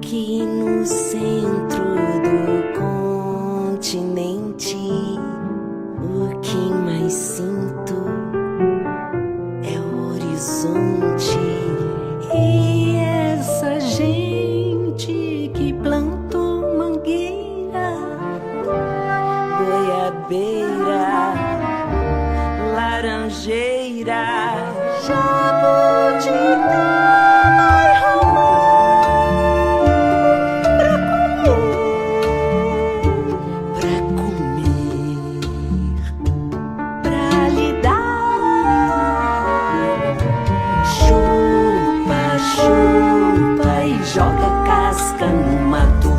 Aqui no centro do continente, o que mais sinto é o horizonte e essa gente que plantou mangueira, goiabeira, laranjeira, jabuticaba. Chupa e joga casca no mato.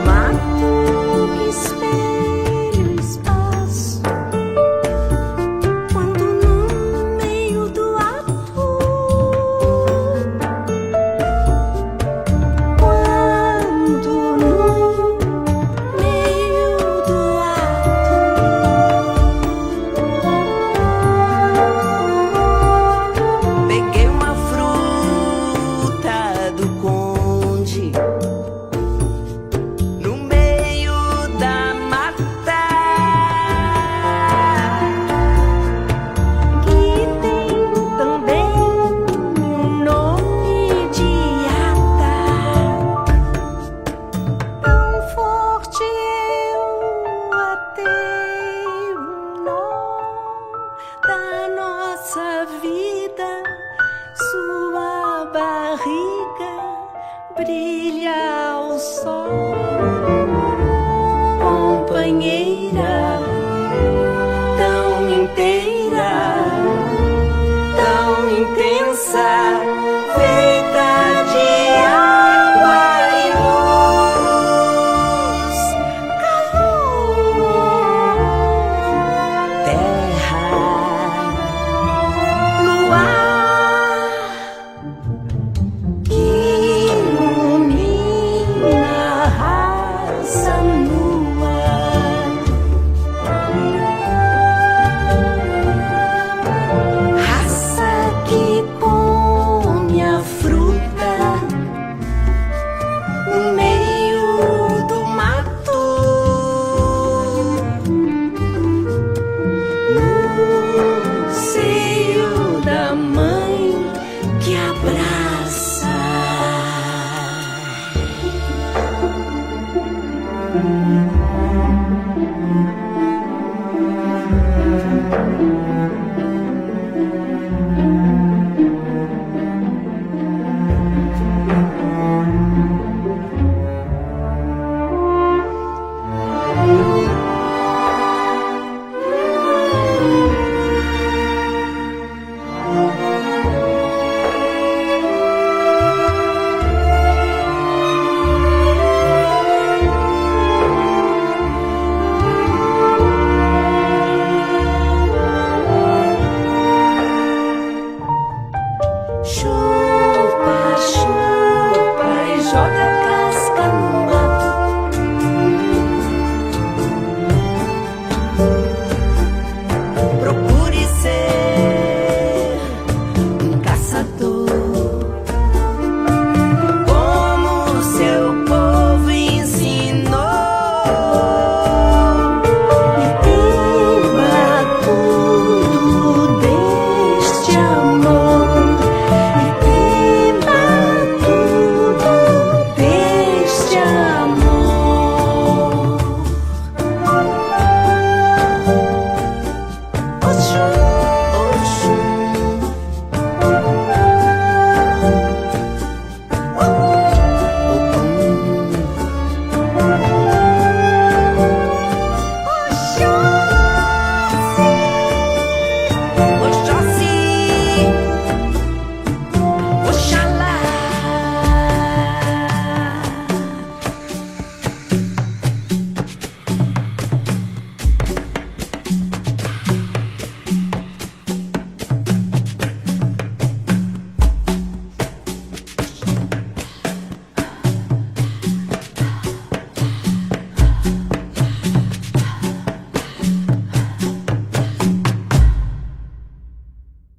Mato que espelha o espaço quando no meio do ato, quando no meio do peguei uma fruta do conde no meio da mata, que tem também um nome de ata. Tão forte eu atei um nó da nossa vida. Sua barriga brilha ao sol, companheira tão inteira, tão intensa, feita de água e luz, calor, terra, luar.